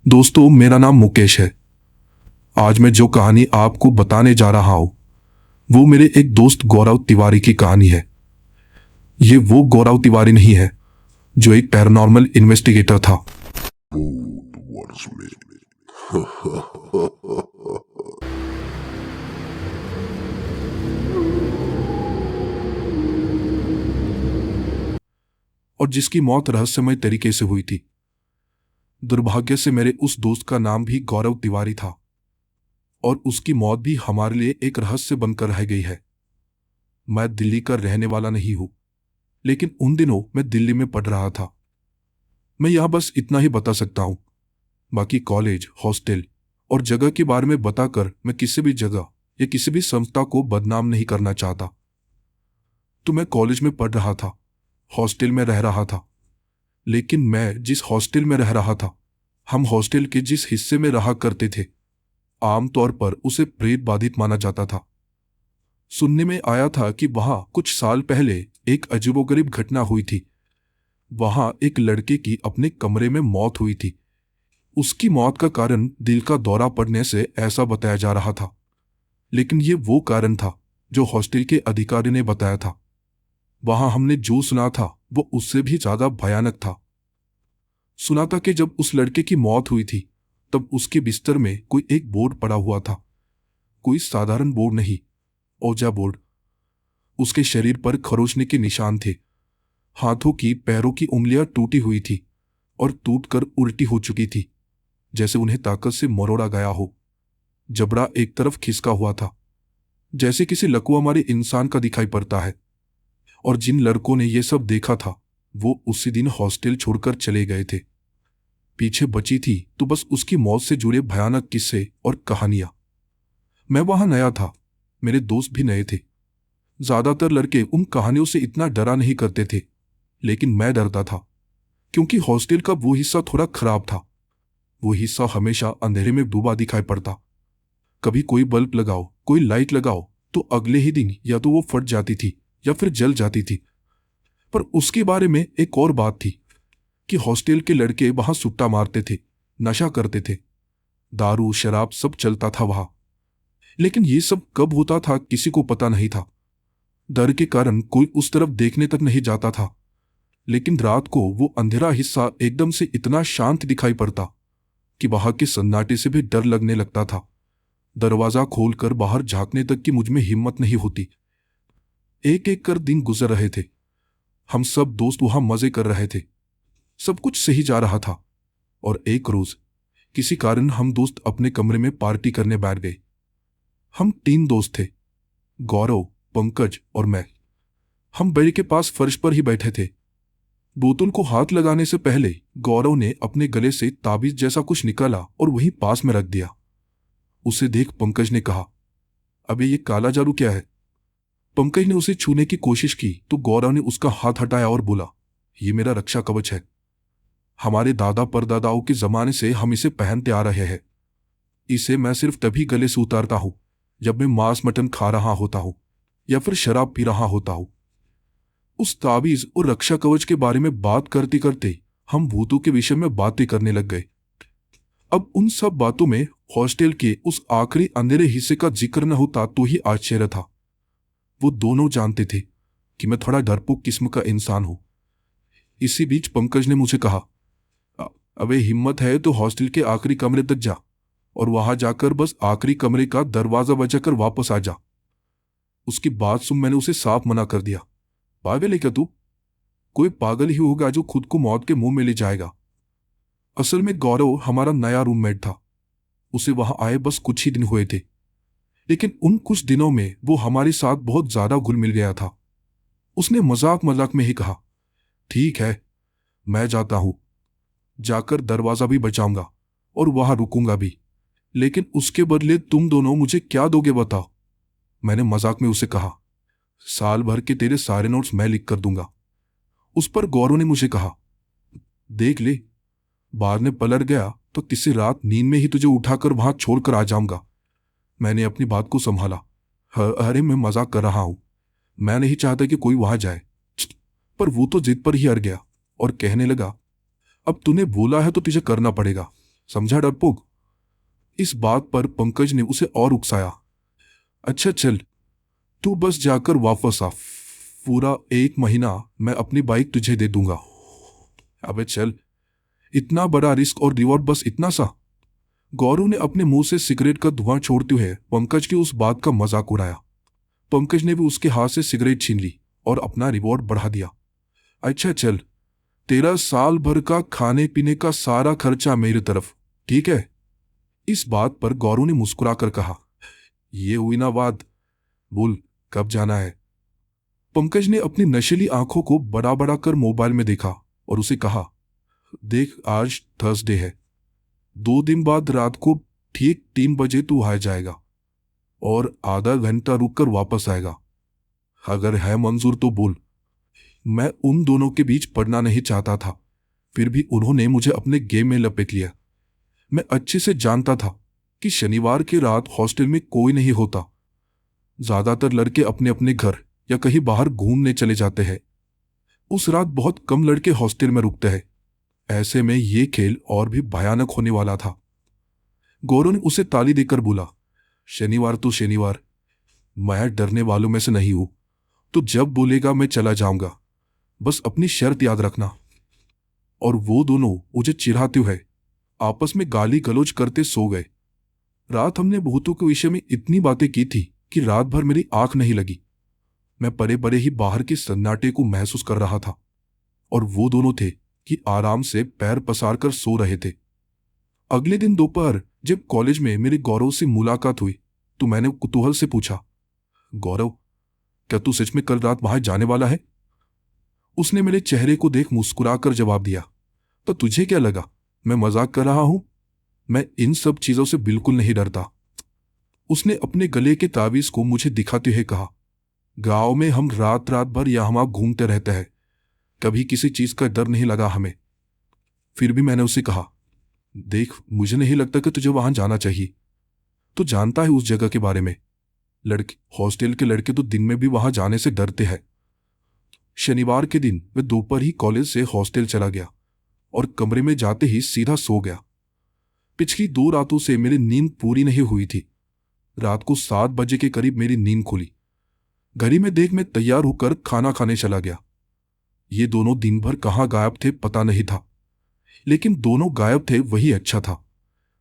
दोस्तों, मेरा नाम मुकेश है। आज मैं जो कहानी आपको बताने जा रहा हूँ वो मेरे एक दोस्त गौरव तिवारी की कहानी है। ये वो गौरव तिवारी नहीं है जो एक पैरानॉर्मल इन्वेस्टिगेटर था। और जिसकी मौत रहस्यमय तरीके से हुई थी। दुर्भाग्य से मेरे उस दोस्त का नाम भी गौरव तिवारी था और उसकी मौत भी हमारे लिए एक रहस्य बनकर रह गई है। मैं दिल्ली का रहने वाला नहीं हूं, लेकिन उन दिनों मैं दिल्ली में पढ़ रहा था। मैं यहां बस इतना ही बता सकता हूं। बाकी कॉलेज, हॉस्टल और जगह के बारे में बताकर मैं किसी भी जगह या किसी भी संस्था को बदनाम नहीं करना चाहता। तो मैं कॉलेज में पढ़ रहा था, हॉस्टल में रह रहा था। लेकिन मैं जिस हॉस्टल में रह रहा था, हम हॉस्टल के जिस हिस्से में रहा करते थे, आमतौर पर उसे प्रेत बाधित माना जाता था। सुनने में आया था कि वहां कुछ साल पहले एक अजीबोगरीब घटना हुई थी। वहां एक लड़के की अपने कमरे में मौत हुई थी। उसकी मौत का कारण दिल का दौरा पड़ने से ऐसा बताया जा रहा था। लेकिन ये वो कारण था जो हॉस्टल के अधिकारी ने बताया था। वहां हमने जो सुना था वो उससे भी ज्यादा भयानक था। सुना था कि जब उस लड़के की मौत हुई थी तब उसके बिस्तर में कोई एक बोर्ड पड़ा हुआ था। कोई साधारण बोर्ड नहीं, ओजा बोर्ड। उसके शरीर पर खरोचने के निशान थे। हाथों की पैरों की उंगलियां टूटी हुई थी और टूटकर उल्टी हो चुकी थी, जैसे उन्हें ताकत से मरोड़ा गया हो। जबड़ा एक तरफ खिसका हुआ था, जैसे किसी लकवा मारे इंसान का दिखाई पड़ता है। और जिन लड़कों ने यह सब देखा था वो उसी दिन हॉस्टल छोड़कर चले गए थे। पीछे बची थी तो बस उसकी मौत से जुड़े भयानक किस्से और कहानियां। मैं वहां नया था, मेरे दोस्त भी नए थे। ज्यादातर लड़के उन कहानियों से इतना डरा नहीं करते थे, लेकिन मैं डरता था, क्योंकि हॉस्टल का वो हिस्सा थोड़ा खराब था। वो हिस्सा हमेशा अंधेरे में डूबा दिखाई पड़ता। कभी कोई बल्ब लगाओ, कोई लाइट लगाओ तो अगले ही दिन या तो वो फट जाती थी या फिर जल जाती थी। पर उसके बारे में एक और बात थी कि हॉस्टल के लड़के वहां सुट्टा मारते थे, नशा करते थे, दारू शराब सब चलता था वहां। लेकिन ये सब कब होता था किसी को पता नहीं था। डर के कारण कोई उस तरफ देखने तक नहीं जाता था। लेकिन रात को वो अंधेरा हिस्सा एकदम से इतना शांत दिखाई पड़ता कि वहां के सन्नाटे से भी डर लगने लगता था। दरवाजा खोलकर बाहर झांकने तक की मुझ में हिम्मत नहीं होती। एक एक कर दिन गुजर रहे थे। हम सब दोस्त वहां मजे कर रहे थे, सब कुछ सही जा रहा था। और एक रोज किसी कारण हम दोस्त अपने कमरे में पार्टी करने बैठ गए। हम 3 दोस्त थे, गौरव, पंकज और मैं। हम बेड के पास फर्श पर ही बैठे थे। बोतल को हाथ लगाने से पहले गौरव ने अपने गले से ताबीज जैसा कुछ निकाला और वहीं पास में रख दिया। उसे देख पंकज ने कहा, अबे ये काला जादू क्या है? पंकज ने उसे छूने की कोशिश की तो गौरव ने उसका हाथ हटाया और बोला, ये मेरा रक्षा कवच है। हमारे दादा परदादाओं के जमाने से हम इसे पहनते आ रहे हैं। इसे मैं सिर्फ तभी गले से उतारता हूं जब मैं मांस मटन खा रहा होता हूं या फिर शराब पी रहा होता हूं। उस ताबीज और रक्षा कवच के बारे में बात करते करते हम भूतों के विषय में बातें करने लग गए। अब उन सब बातों में हॉस्टल के उस आखिरी अंधेरे हिस्से का जिक्र न होता तो ही आश्चर्य था। वो दोनों जानते थे कि मैं थोड़ा डरपोक किस्म का इंसान हूं। इसी बीच पंकज ने मुझे कहा, अबे हिम्मत है तो हॉस्टल के आखिरी कमरे तक जा और वहां जाकर बस आखिरी कमरे का दरवाजा बजाकर वापस आ जा। उसकी बात सुन मैंने उसे साफ मना कर दिया। पागल है क्या तू? कोई पागल ही होगा जो खुद को मौत के मुंह में ले जाएगा। असल में गौरव हमारा नया रूममेट था। उसे वहां आए बस कुछ ही दिन हुए थे, लेकिन उन कुछ दिनों में वो हमारे साथ बहुत ज्यादा घुल मिल गया था। उसने मजाक मजाक में ही कहा, ठीक है मैं जाता हूं, जाकर दरवाजा भी बचाऊंगा और वहां रुकूंगा भी, लेकिन उसके बदले तुम दोनों मुझे क्या दोगे बताओ? मैंने मजाक में उसे कहा, साल भर के तेरे सारे नोट्स मैं लिख कर दूंगा। उस पर गौरव ने मुझे कहा, देख ले, बाद में पलट गया तो किसी रात नींद में ही तुझे उठाकर वहां छोड़कर आ जाऊंगा। मैंने अपनी बात को संभाला, अरे मैं मजाक कर रहा हूं, मैं नहीं चाहता कि कोई वहां जाए। पर वो तो जिद पर ही अड़ गया और कहने लगा, अब तूने बोला है तो तुझे करना पड़ेगा, समझा डरपोक? इस बात पर पंकज ने उसे और उकसाया। अच्छा चल, तू बस जाकर वापस आ, पूरा 1 महीना मैं अपनी बाइक तुझे दे दूंगा। अबे चल, इतना बड़ा रिस्क और रिवॉर्ड बस इतना सा? गौरव ने अपने मुंह से सिगरेट का धुआं छोड़ते हुए पंकज की उस बात का मजाक उड़ाया। पंकज ने भी उसके हाथ से सिगरेट छीन ली और अपना रिवॉर्ड बढ़ा दिया। अच्छा चल, तेरा साल भर का खाने पीने का सारा खर्चा मेरी तरफ, ठीक है? इस बात पर गौरव ने मुस्कुराकर कहा। ये हुई ना बात, बोल कब जाना है? पंकज ने अपनी नशीली आंखों को बड़ा बड़ा कर मोबाइल में देखा और उसे कहा, देख आज थर्सडे है, 2 दिन बाद रात को ठीक 3 बजे तू आ जाएगा और आधा घंटा रुककर वापस आएगा। अगर है मंजूर तो बोल। मैं उन दोनों के बीच पड़ना नहीं चाहता था, फिर भी उन्होंने मुझे अपने गेम में लपेट लिया। मैं अच्छे से जानता था कि शनिवार की रात हॉस्टल में कोई नहीं होता। ज्यादातर लड़के अपने अपने घर या कहीं बाहर घूमने चले जाते हैं। उस रात बहुत कम लड़के हॉस्टल में रुकते हैं। ऐसे में ये खेल और भी भयानक होने वाला था। गौरव ने उसे ताली देकर बोला, शनिवार तो शनिवार, मैं डरने वालों में से नहीं हूं। तो जब बोलेगा मैं चला जाऊंगा, बस अपनी शर्त याद रखना। और वो दोनों मुझे चिढ़ाते हुए आपस में गाली गलौज करते सो गए। रात हमने भूतों के विषय में इतनी बातें की थी कि रात भर मेरी आंख नहीं लगी। मैं परे परे ही बाहर के सन्नाटे को महसूस कर रहा था और वो दोनों थे कि आराम से पैर पसार कर सो रहे थे। अगले दिन दोपहर जब कॉलेज में मेरे गौरव से मुलाकात हुई तो मैंने कुतूहल से पूछा, गौरव क्या तू सच में कल रात वहां जाने वाला है? उसने मेरे चेहरे को देख मुस्कुराकर जवाब दिया, तो तुझे क्या लगा मैं मजाक कर रहा हूं? मैं इन सब चीजों से बिल्कुल नहीं डरता। उसने अपने गले के तावीज को मुझे दिखाते हुए कहा, गांव में हम रात रात भर यहाँ वहां घूमते रहते हैं, कभी किसी चीज का डर नहीं लगा हमें। फिर भी मैंने उसे कहा, देख मुझे नहीं लगता कि तुझे वहां जाना चाहिए। तू जानता है उस जगह के बारे में, लड़के हॉस्टल के लड़के तो दिन में भी वहां जाने से डरते हैं। शनिवार के दिन वह दोपहर ही कॉलेज से हॉस्टल चला गया और कमरे में जाते ही सीधा सो गया। पिछली 2 रातों से मेरी नींद पूरी नहीं हुई थी। रात को 7 बजे के करीब मेरी नींद खुली। घड़ी में देख मैं तैयार होकर खाना खाने चला गया। ये दोनों दिन भर कहाँ गायब थे पता नहीं था, लेकिन दोनों गायब थे वही अच्छा था।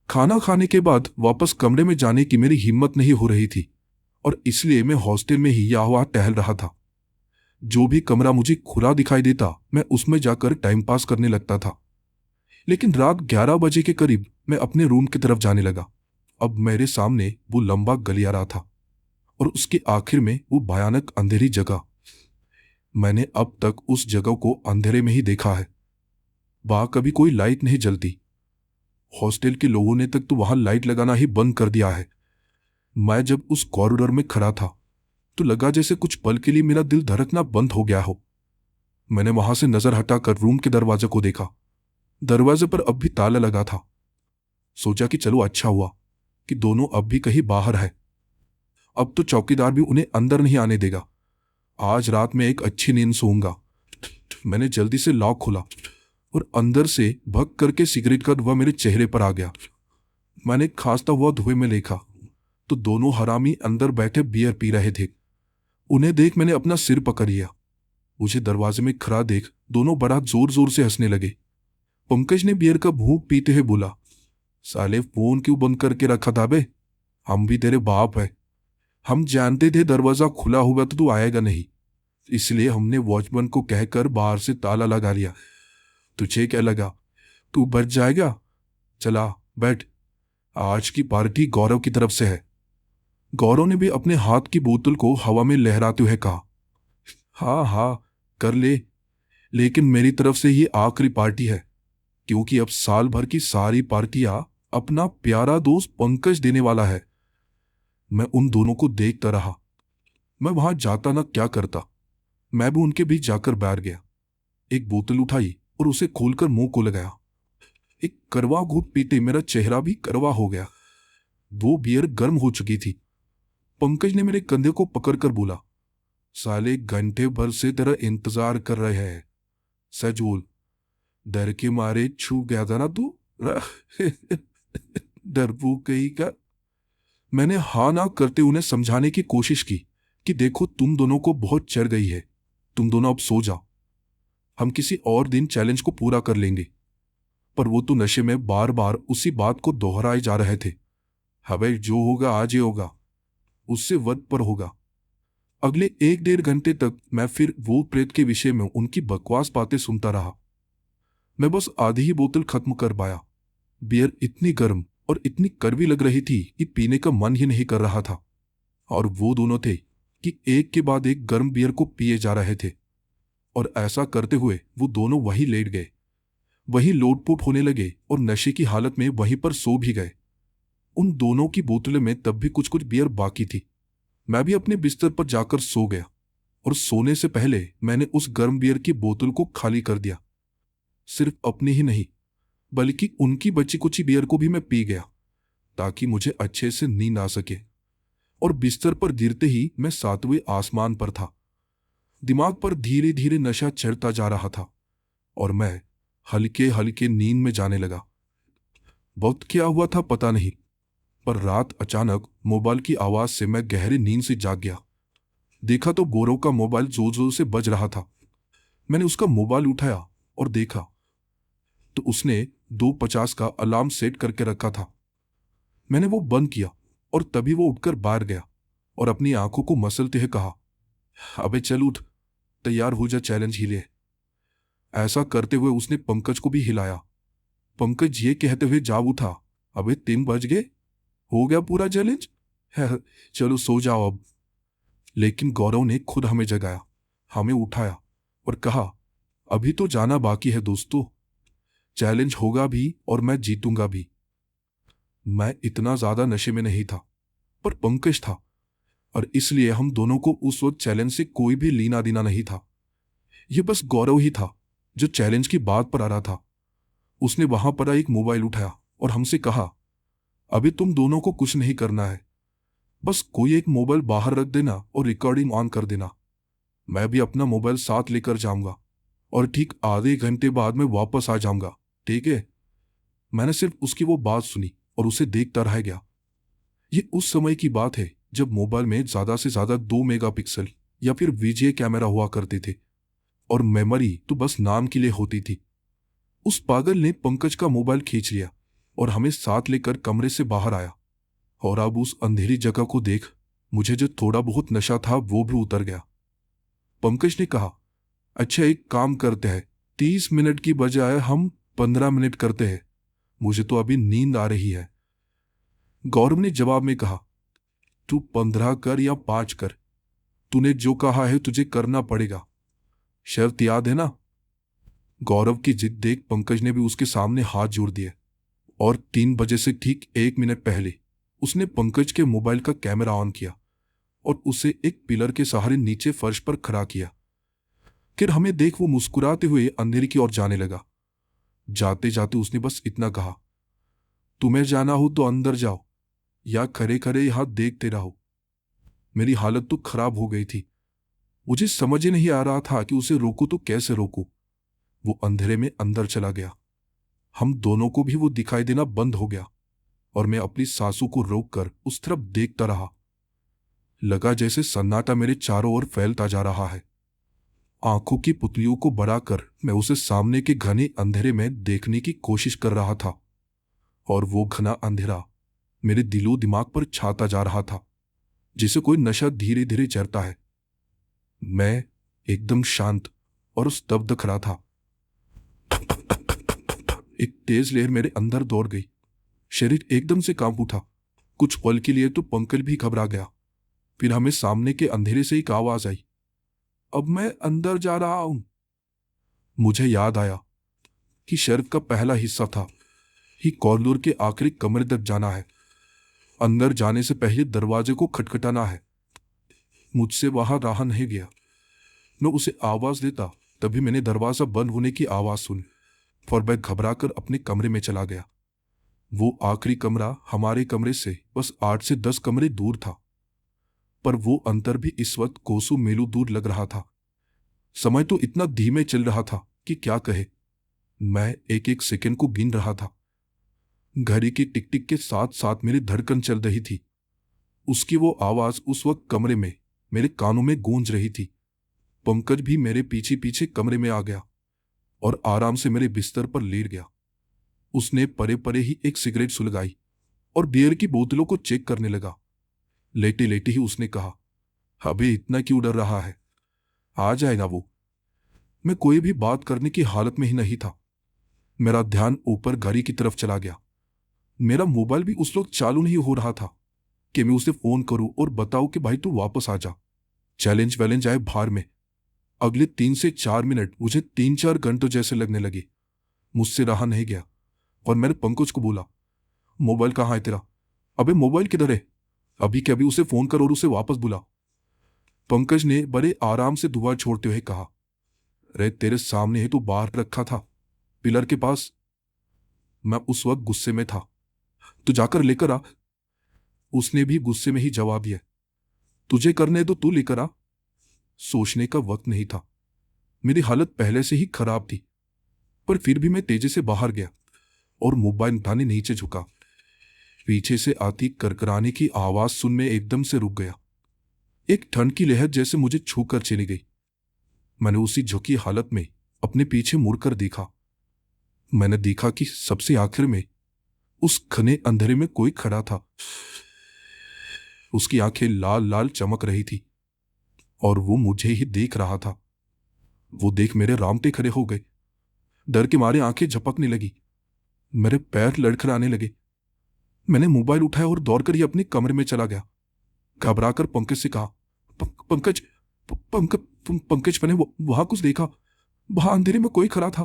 खाना खाने के बाद वापस कमरे में जाने की मेरी हिम्मत नहीं हो रही थी और इसलिए मैं हॉस्टल में ही यहाँ टहल रहा था। जो भी कमरा मुझे खुला दिखाई देता मैं उसमें जाकर टाइम पास करने लगता था। लेकिन रात 11 बजे के करीब मैं अपने रूम की तरफ जाने लगा। अब मेरे सामने वो लंबा गलियारा था और उसके आखिर में वो भयानक अंधेरी जगह। मैंने अब तक उस जगह को अंधेरे में ही देखा है। वहां कभी कोई लाइट नहीं जलती। हॉस्टल के लोगों ने तक तो वहां लाइट लगाना ही बंद कर दिया है। मैं जब उस कॉरिडोर में खड़ा था तो लगा जैसे कुछ पल के लिए मेरा दिल धड़कना बंद हो गया हो। मैंने वहां से नजर हटाकर रूम के दरवाजे को देखा। दरवाजे पर अब भी ताला लगा था। सोचा कि चलो अच्छा हुआ कि दोनों अब भी कहीं बाहर है। अब तो चौकीदार भी उन्हें अंदर नहीं आने देगा। आज रात में एक अच्छी नींद सोऊंगा। मैंने जल्दी से लॉक खोला और अंदर से भग करके सिगरेट का धुआं मेरे चेहरे पर आ गया। मैंने खांसता हुआ धुएं में देखा तो दोनों हरामी अंदर बैठे बियर पी रहे थे। उन्हें देख मैंने अपना सिर पकड़ लिया। मुझे दरवाजे में खड़ा देख दोनों बड़ा जोर जोर से हंसने लगे। पंकज ने बियर का भूख पीते हुए बोला, साले फोन क्यों बंद करके रखा था बे? हम भी तेरे बाप है। हम जानते थे दरवाजा खुला होगा तो तू आएगा नहीं, इसलिए हमने वॉचमैन को कहकर बाहर से ताला लगा लिया। तुझे क्या लगा तू बच जाएगा? चला बैठ, आज की पार्टी गौरव की तरफ से है। गौरव ने भी अपने हाथ की बोतल को हवा में लहराते हुए कहा, हाँ हाँ कर ले, लेकिन मेरी तरफ से ये आखिरी पार्टी है, क्योंकि अब साल भर की सारी पार्टियां अपना प्यारा दोस्त पंकज देने वाला है। मैं उन दोनों को देखता रहा। मैं वहां जाता ना क्या करता। मैं भी उनके बीच जाकर बैठ गया। एक बोतल उठाई और उसे खोलकर मुंह को लगाया। एक करवा घूंट पीते मेरा चेहरा भी करवा हो गया। 2 बियर गर्म हो चुकी थी। पंकज ने मेरे कंधे को पकड़कर बोला, साले घंटे भर से तेरा इंतजार कर रहे हैं, सच बोल, डर के मारे छू गया था ना तू? डरपोक कहीं का। मैंने हाँ ना करते उन्हें समझाने की कोशिश की कि देखो तुम दोनों को बहुत चढ़ गई है, तुम दोनों अब सो जाओ, हम किसी और दिन चैलेंज को पूरा कर लेंगे। पर वो तो नशे में बार बार उसी बात को दोहराए जा रहे थे। हवे जो होगा आज ही होगा, उससे वध पर होगा। अगले 1-1.5 घंटे तक मैं फिर वो प्रेत के विषय में उनकी बकवास बातें सुनता रहा। मैं बस आधी ही बोतल खत्म कर पाया। बियर इतनी गर्म और इतनी कड़वी लग रही थी कि पीने का मन ही नहीं कर रहा था। और वो दोनों थे कि एक के बाद एक गर्म बियर को पिए जा रहे थे। और ऐसा करते हुए वो दोनों वहीं लेट गए, वहीं लोटपोट होने लगे और नशे की हालत में वहीं पर सो भी गए। उन दोनों की बोतलों में तब भी कुछ कुछ बियर बाकी थी। मैं भी अपने बिस्तर पर जाकर सो गया और सोने से पहले मैंने उस गर्म बियर की बोतल को खाली कर दिया। सिर्फ अपनी ही नहीं बल्कि उनकी बची कुची बियर को भी मैं पी गया ताकि मुझे अच्छे से नींद आ सके। और बिस्तर पर गिरते ही मैं 7वें आसमान पर था। दिमाग पर धीरे धीरे नशा चढ़ता जा रहा था और मैं हल्के हल्के नींद में जाने लगा। वक्त क्या हुआ था पता नहीं, पर रात अचानक मोबाइल की आवाज से मैं गहरी नींद से जाग गया। देखा तो गौरव का मोबाइल जोर जोर से बज रहा था। मैंने उसका मोबाइल उठाया और देखा तो उसने 2:50 का अलार्म सेट करके रखा था। मैंने वो बंद किया और तभी वो उठकर बाहर गया और अपनी आंखों को मसलते हुए कहा, अबे चल उठ, तैयार हो जा चैलेंज ही ले। ऐसा करते हुए उसने पंकज को भी हिलाया। पंकज ये कहते हुए जाग उठा, अबे 3 बज गए, हो गया पूरा चैलेंज, चलो सो जाओ अब। लेकिन गौरव ने खुद हमें जगाया, हमें उठाया और कहा, अभी तो जाना बाकी है दोस्तों, चैलेंज होगा भी और मैं जीतूंगा भी। मैं इतना ज्यादा नशे में नहीं था, पर पंकज था और इसलिए हम दोनों को उस वक्त चैलेंज से कोई भी लीना दीना नहीं था। यह बस गौरव ही था जो चैलेंज की बात पर आ रहा था। उसने वहां पर एक मोबाइल उठाया और हमसे कहा, अभी तुम दोनों को कुछ नहीं करना है, बस कोई एक मोबाइल बाहर रख देना और रिकॉर्डिंग ऑन कर देना। मैं भी अपना मोबाइल साथ लेकर जाऊंगा और ठीक आधे घंटे बाद मैं वापस आ जाऊंगा, ठीक है? मैंने सिर्फ उसकी वो बात सुनी और उसे देखता रह गया। ये उस समय की बात है जब मोबाइल में ज्यादा से ज्यादा 2 मेगापिक्सल या फिर वीजीए कैमरा हुआ करते थे और मेमोरी तो बस नाम के लिए होती थी। उस पागल ने पंकज का मोबाइल खींच लिया और हमें साथ लेकर कमरे से बाहर आया। और अब उस अंधेरी जगह को देख मुझे जो थोड़ा बहुत नशा था वो भी उतर गया। पंकज ने कहा, अच्छा एक काम करते हैं, 30 मिनट की बजाय हम 15 मिनट करते हैं, मुझे तो अभी नींद आ रही है। गौरव ने जवाब में कहा, तू 15 कर या 5 कर, तूने जो कहा है तुझे करना पड़ेगा, शर्त याद है ना? गौरव की जिद देख पंकज ने भी उसके सामने हाथ जोड़ दिए और 3 बजे से ठीक 1 मिनट पहले उसने पंकज के मोबाइल का कैमरा ऑन किया और उसे एक पिलर के सहारे नीचे फर्श पर खड़ा किया। फिर हमें देख वो मुस्कुराते हुए अंधेरे की ओर जाने लगा। जाते जाते उसने बस इतना कहा, तुम्हें जाना हो तो अंदर जाओ या खड़े खड़े यहां देखते रहो। मेरी हालत तो खराब हो गई थी, मुझे समझ ही नहीं आ रहा था कि उसे रोकूं तो कैसे रोकूं। वो अंधेरे में अंदर चला गया। हम दोनों को भी वो दिखाई देना बंद हो गया और मैं अपनी सांसों को रोककर उस तरफ देखता रहा। लगा जैसे सन्नाटा मेरे चारों ओर फैलता जा रहा है। आंखों की पुतलियों को बढ़ाकर मैं उसे सामने के घने अंधेरे में देखने की कोशिश कर रहा था और वो घना अंधेरा मेरे दिलो दिमाग पर छाता जा रहा था जिसे कोई नशा धीरे धीरे चढ़ता है। मैं एकदम शांत और स्तब्ध खड़ा था। एक तेज लहर मेरे अंदर दौड़ गई, शरीर एकदम से कांप उठा। कुछ पल के लिए तो पंकज भी घबरा गया। फिर हमें सामने के अंधेरे से एक आवाज आई, अब मैं अंदर जा रहा हूं। मुझे याद आया कि शर्त का पहला हिस्सा था ही कॉरिडोर के आखिरी कमरे तक जाना है, अंदर जाने से पहले दरवाजे को खटखटाना है। मुझसे वहां रहा नहीं गया। मैं उसे आवाज देता तभी मैंने दरवाजा बंद होने की आवाज सुनी और मैं घबराकर अपने कमरे में चला गया। वो आखिरी कमरा हमारे कमरे से बस 8 से 10 कमरे दूर था, पर वो अंतर भी इस वक्त कोसों मीलों दूर लग रहा था। समय तो इतना धीमे चल रहा था कि क्या कहे। मैं एक एक सेकंड को गिन रहा था घड़ी की टिक टिक के साथ साथ मेरी धड़कन चल रही थी। उसकी वो आवाज उस वक्त कमरे में मेरे कानों में गूंज रही थी। पंकज भी मेरे पीछे पीछे कमरे में आ गया और आराम से मेरे बिस्तर पर लेट गया। उसने परे परे ही एक सिगरेट सुलगाई और बियर की बोतलों को चेक करने लगा। लेटे लेटे ही उसने कहा, अबे इतना क्यों डर रहा है, आ जाएगा वो। मैं कोई भी बात करने की हालत में ही नहीं था। मेरा ध्यान ऊपर घड़ी की तरफ चला गया। मेरा मोबाइल भी उस वक्त चालू नहीं हो रहा था कि मैं उसे फोन करूं और बताऊं कि भाई तू वापस आ जा। चैलेंज वैलेंज आए बाहर में। अगले 3 से 4 मिनट मुझे 3-4 घंटों जैसे लगने लगे। मुझसे रहा नहीं गया और मैंने पंकज को बोला, मोबाइल कहाँ है तेरा? अबे मोबाइल किधर है? अभी के अभी उसे फोन कर और उसे वापस बुला। पंकज ने बड़े आराम से दुआ छोड़ते हुए कहा, अरे तेरे सामने है, तू बाहर रखा था पिलर के पास। मैं उस वक्त गुस्से में था। तू जाकर लेकर आ। उसने भी गुस्से में ही जवाब दिया, तुझे करने तो तू लेकर आ। सोचने का वक्त नहीं था। मेरी हालत पहले से ही खराब थी, पर फिर भी मैं तेजी से बाहर गया और मोबाइल उठाने नीचे झुका। पीछे से आती करकराने की आवाज सुन मैं एकदम से रुक गया। एक ठंड की लहर जैसे मुझे छूकर चली गई। मैंने उसी झुकी हालत में अपने पीछे मुड़कर देखा। मैंने देखा कि सबसे आखिर में उस घने अंधेरे में कोई खड़ा था। उसकी आंखें लाल लाल चमक रही थी और वो मुझे ही देख रहा था। वो देख मेरे रामटे खड़े हो गए। डर के मारे आंखें झपकने लगी। मेरे पैर लड़खड़ाने लगे। मैंने मोबाइल उठाया और दौड़कर ही अपने कमरे में चला गया। घबराकर पंकज से कहा, पंकज पंकज मैंने वहां कुछ देखा। वहां अंधेरे में कोई खड़ा था,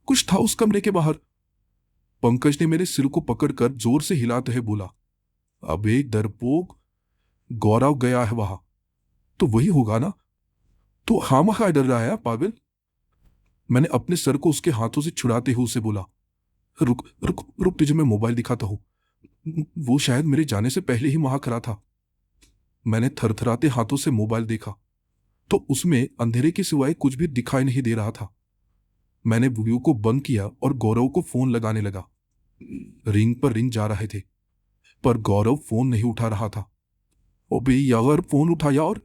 कुछ था उस कमरे के बाहर। पंकज ने मेरे सिर को पकड़कर जोर से हिलाते हुए बोला, अबे डरपोक, गौरव गया है वहां, तो वही होगा ना। तो खामखा डर रहा है पागल। मैंने अपने सर को उसके हाथों से छुड़ाते हुए उसे बोला, रुक रुक रुक, तुझे मैं मोबाइल दिखाता हूं। वो शायद मेरे जाने से पहले ही वहां खड़ा था। मैंने थरथराते हाथों से मोबाइल देखा तो उसमें अंधेरे के सिवाय कुछ भी दिखाई नहीं दे रहा था। मैंने वीडियो को बंद किया और गौरव को फोन लगाने लगा। रिंग पर रिंग जा रहे थे, पर गौरव फोन नहीं उठा रहा था। अबे यार फोन उठाया और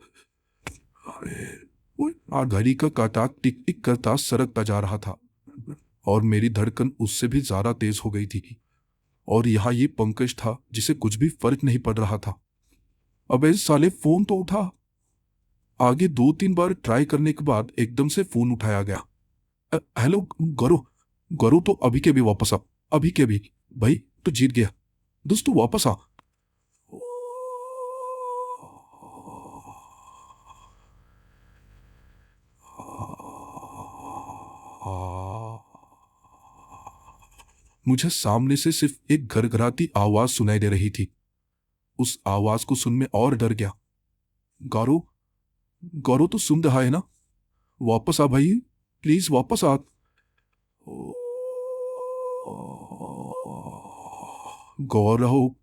घड़ी का कांटा टिक टिक करता सरकता जा रहा था और मेरी धड़कन उससे भी ज्यादा तेज हो गई थी। और यहां ये पंकज था जिसे कुछ भी फर्क नहीं पड़ रहा था। अबे साले फोन तो उठा। आगे 2-3 बार ट्राई करने के बाद एकदम से फोन उठाया गया। हेलो गौरव, गौरव तो अभी के भी वापस आ, अभी के भी। भाई तो जीत गया दोस्त, तू वापस आ। मुझे सामने से सिर्फ एक घरघराती आवाज सुनाई दे रही थी। उस आवाज को सुन मैं और डर गया। गौरव, गौरव तो सुन रहा है ना? वापस आ भाई, प्लीज वापस आ। गौरव।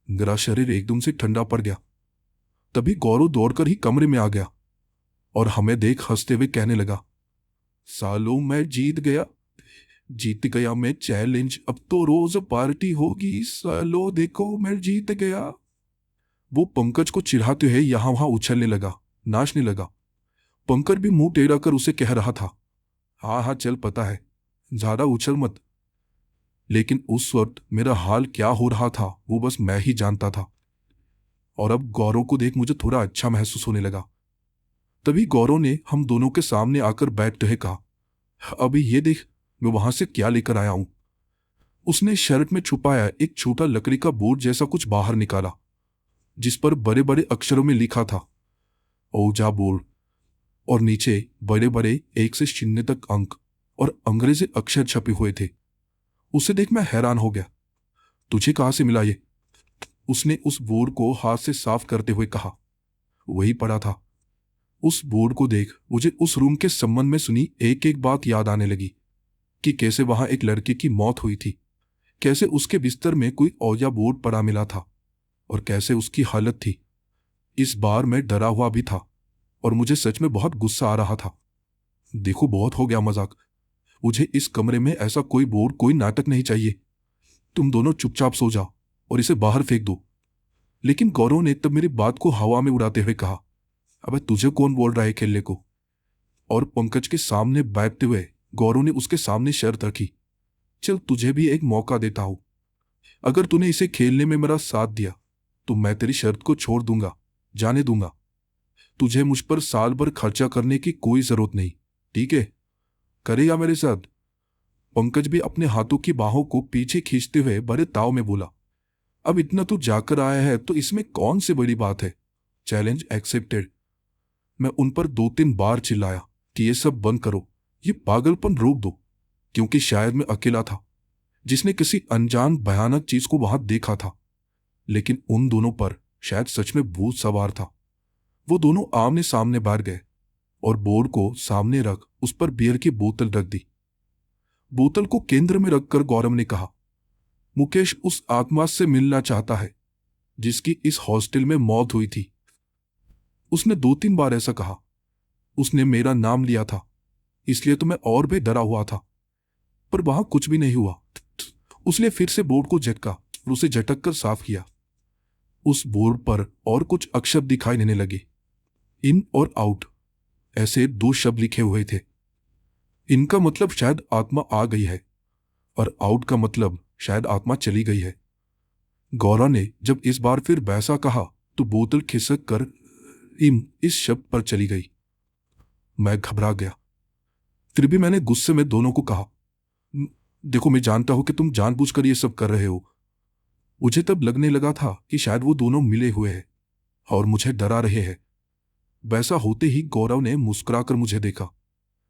मेरा शरीर एकदम से ठंडा पड़ गया। तभी गौरव दौड़कर ही कमरे में आ गया और हमें देख हंसते हुए कहने लगा, सालों मैं जीत गया, जीत गया मैं चैलेंज, अब तो रोज पार्टी होगी, सालों देखो मैं जीत गया। वो पंकज को चिढ़ाते हुए यहां वहां उछलने लगा, नाचने लगा। पंकज भी मुंह टेढ़ा कर उसे कह रहा था, हाँ हाँ चल पता है, ज्यादा उछल मत। लेकिन उस वक्त मेरा हाल क्या हो रहा था वो बस मैं ही जानता था। और अब गौरव को देख मुझे थोड़ा अच्छा महसूस होने लगा। तभी गौरव ने हम दोनों के सामने आकर बैठते हुए कहा, अभी ये देख मैं वहां से क्या लेकर आया हूं। उसने शर्ट में छुपाया एक छोटा लकड़ी का बोर्ड जैसा कुछ बाहर निकाला, जिस पर बड़े बड़े अक्षरों में लिखा था ओजा बोर्ड, और नीचे बड़े बड़े 1 से 0 तक अंक और अंग्रेजी अक्षर छपे हुए थे। उसे देख मैं हैरान हो गया। तुझे कहां से मिला ये? उसने उस बोर्ड को हाथ से साफ करते हुए कहा। वही पड़ा था। उस बोर्ड को देख मुझे उस रूम के संबंध में सुनी एक एक बात याद आने लगी कि कैसे वहां एक लड़के की मौत हुई थी, कैसे उसके बिस्तर में कोई औजा बोर्ड पड़ा मिला था और कैसे उसकी हालत थी। इस बार मैं डरा हुआ भी था और मुझे सच में बहुत गुस्सा आ रहा था। देखो बहुत हो गया मजाक। मुझे इस कमरे में ऐसा कोई बोर्ड, कोई नाटक नहीं चाहिए। तुम दोनों चुपचाप सो जाओ और इसे बाहर फेंक दो। लेकिन गौरव ने तब मेरी बात को हवा में उड़ाते हुए कहा, अबे तुझे कौन बोल रहा है खेलने को? और पंकज के सामने बैठते हुए गौरव ने उसके सामने शर्त रखी, चल तुझे भी एक मौका देता हूं, अगर तूने इसे खेलने में मेरा साथ दिया तो मैं तेरी शर्त को छोड़ दूंगा, जाने दूंगा। तुझे मुझ पर साल भर खर्चा करने की कोई जरूरत नहीं, ठीक है? करेगा मेरे साथ? पंकज भी अपने हाथों की बाहों को पीछे खींचते हुए बड़े ताव में बोला, अब इतना तू जाकर आया है तो इसमें कौन सी बड़ी बात है? Challenge accepted. मैं उन पर 2-3 बार चिल्लाया कि ये सब बंद करो, ये पागलपन रोक दो, क्योंकि शायद मैं अकेला था जिसने किसी अनजान भयानक चीज को वहां देखा था। लेकिन उन दोनों पर शायद सच में भूत सवार था। वो दोनों आमने सामने बैठ गए और बोर्ड को सामने रख उस पर बियर की बोतल रख दी। बोतल को केंद्र में रखकर गौरव ने कहा, मुकेश उस आत्मा से मिलना चाहता है जिसकी इस हॉस्टल में मौत हुई थी। उसने 2-3 बार ऐसा कहा। उसने मेरा नाम लिया था, इसलिए तो मैं और भी डरा हुआ था, पर वहां कुछ भी नहीं हुआ। उसने फिर से बोर्ड को झटका और उसे झटक कर साफ किया। उस बोर्ड पर और कुछ अक्षर दिखाई देने लगे। इन और आउट ऐसे 2 शब्द लिखे हुए थे। इनका मतलब शायद आत्मा आ गई है और आउट का मतलब शायद आत्मा चली गई है। गौरव ने जब इस बार फिर वैसा कहा तो बोतल खिसक कर इस शब्द पर चली गई। मैं घबरा गया। फिर भी मैंने गुस्से में दोनों को कहा, देखो मैं जानता हूं कि तुम जानबूझकर ये सब कर रहे हो। मुझे तब लगने लगा था कि शायद वो दोनों मिले हुए हैं और मुझे डरा रहे हैं। वैसा होते ही गौरव ने मुस्कुराकर मुझे देखा।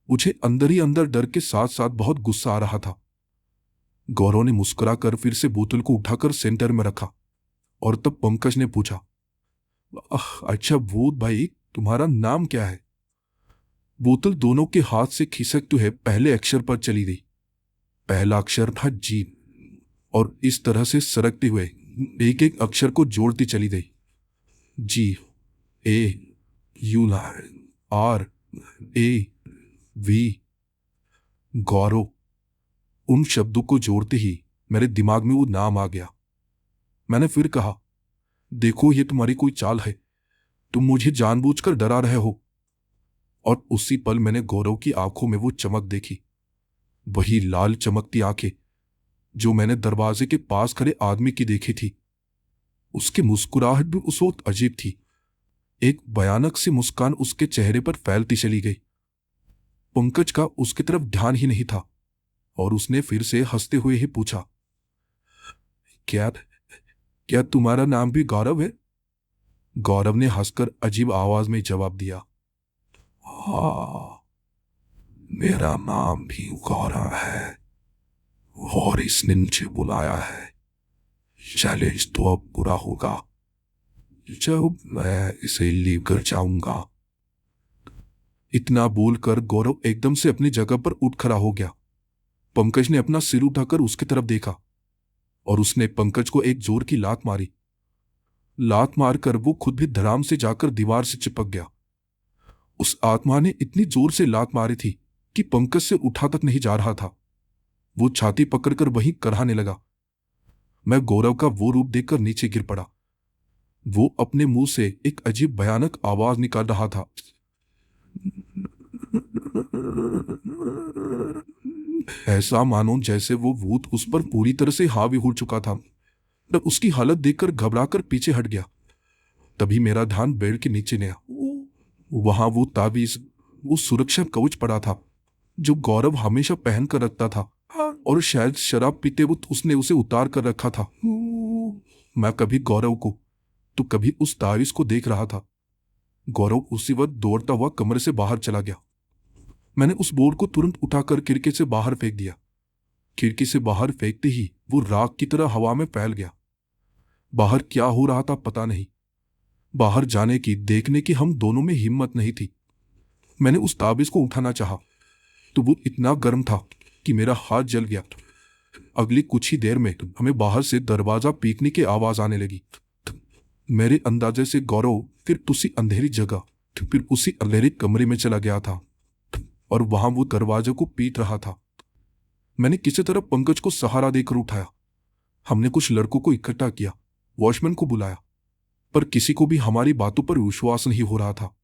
मुझे अंदर ही अंदर डर के साथ साथ बहुत गुस्सा आ रहा था। गौरव ने मुस्कुराकर फिर से बोतल को उठाकर सेंटर में रखा और तब पंकज ने पूछा, अच्छा भूत भाई, तुम्हारा नाम क्या है? बोतल दोनों के हाथ से खिसकते हुए पहले अक्षर पर चली गई। पहला अक्षर था जी, और इस तरह से सरकते हुए एक एक अक्षर को जोड़ती चली गई। जी, ए, यू, आर, ए, वी, गौरव। उन शब्दों को जोड़ते ही मेरे दिमाग में वो नाम आ गया। मैंने फिर कहा, देखो ये तुम्हारी कोई चाल है, तुम मुझे जानबूझकर डरा रहे हो। और उसी पल मैंने गौरव की आंखों में वो चमक देखी, वही लाल चमकती आंखें जो मैंने दरवाजे के पास खड़े आदमी की देखी थी। उसकी मुस्कुराहट भी उस वक्त अजीब थी। एक भयानक सी मुस्कान उसके चेहरे पर फैलती चली गई। पंकज का उसकी तरफ ध्यान ही नहीं था और उसने फिर से हंसते हुए ही पूछा, क्या क्या तुम्हारा नाम भी गौरव है? गौरव ने हंसकर अजीब आवाज में जवाब दिया, हाँ, मेरा नाम भी गौरव है और इसने मुझे बुलाया है। चैलेंज तो अब पूरा होगा जब मैं इसे लेकर जाऊंगा। इतना बोलकर गौरव एकदम से अपनी जगह पर उठ खड़ा हो गया। पंकज ने अपना सिर उठाकर उसकी तरफ देखा और उसने पंकज को एक जोर की लात मारी। लात मारकर वो खुद भी धड़ाम से जाकर दीवार से चिपक गया। उस आत्मा ने इतनी जोर से लात मारी थी कि पंकज से उठा तक नहीं जा रहा था। वो छाती पकड़कर वहीं कराहने लगा। मैं गौरव का वो रूप देखकर नीचे गिर पड़ा। वो अपने मुंह से एक अजीब भयानक आवाज निकाल रहा था, ऐसा मानो जैसे वो भूत उस पर पूरी तरह से हावी हो चुका था। मैं उसकी हालत देखकर घबराकर पीछे हट गया। तभी मेरा ध्यान बेड के नीचे गया। वहां वो ताबीज, वो सुरक्षा कवच पड़ा था जो गौरव हमेशा पहन कर रखता था और शायद शराब पीते वक्त उसने उसे उतार कर रखा था। मैं कभी गौरव को तो कभी उस ताबीज को देख रहा था। गौरव उसी वक्त दौड़ता हुआ कमरे से बाहर चला गया। मैंने उस बोर्ड को तुरंत उठाकर खिड़की से बाहर फेंक दिया। खिड़की से बाहर फेंकते ही वो राख की तरह हवा में फैल गया। बाहर क्या हो रहा था पता नहीं। बाहर जाने की, देखने की हम दोनों में हिम्मत नहीं थी। मैंने उस ताबीज को उठाना चाहा तो वो इतना गर्म था कि मेरा हाथ जल गया। अगली कुछ ही देर में हमें बाहर से दरवाजा पीकने की आवाज आने लगी। मेरे अंदाजे से गौरव फिर उसी अंधेरी जगह, फिर उसी अंधेरे कमरे में चला गया था और वहां वो दरवाजे को पीट रहा था। मैंने किसी तरह पंकज को सहारा देकर उठाया। हमने कुछ लड़कों को इकट्ठा किया, वॉचमैन को बुलाया, पर किसी को भी हमारी बातों पर विश्वास नहीं हो रहा था।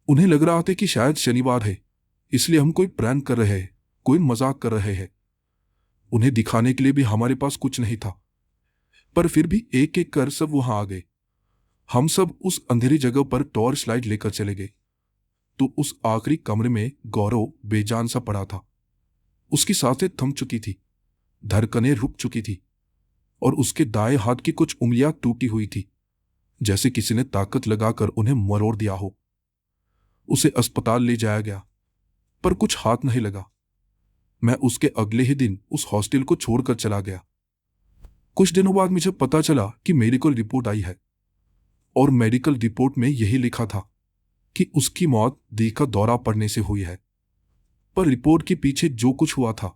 उन्हें लग रहा था कि शायद शनिवार है, इसलिए हम कोई प्रैंक कर रहे हैं, कोई मजाक कर रहे हैं। उन्हें दिखाने के लिए भी हमारे पास कुछ नहीं था, पर फिर भी एक एक कर सब वहां आ गए। हम सब उस अंधेरी जगह पर टॉर्च लाइट लेकर चले गए तो उस आखिरी कमरे में गौरव बेजान सा पड़ा था। उसकी सांसें थम चुकी थी, धड़कनें रुक चुकी थी और उसके दाएं हाथ की कुछ उंगलियां टूटी हुई थी, जैसे किसी ने ताकत लगाकर उन्हें मरोड़ दिया हो। उसे अस्पताल ले जाया गया, पर कुछ हाथ नहीं लगा। मैं उसके अगले ही दिन उस हॉस्टल को छोड़कर चला गया। कुछ दिनों बाद मुझे पता चला कि मेडिकल रिपोर्ट आई है और मेडिकल रिपोर्ट में यही लिखा था कि उसकी मौत दिल का दौरा पड़ने से हुई है। पर रिपोर्ट के पीछे जो कुछ हुआ था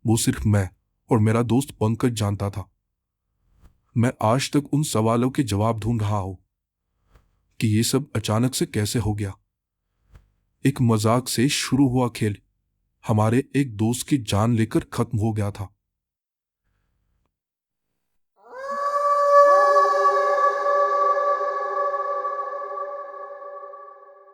वो सिर्फ मैं और मेरा दोस्त पंकज जानता था। मैं आज तक उन सवालों के जवाब ढूंढ रहा हूं कि ये सब अचानक से कैसे हो गया। एक मजाक से शुरू हुआ खेल हमारे एक दोस्त की जान लेकर खत्म हो गया था।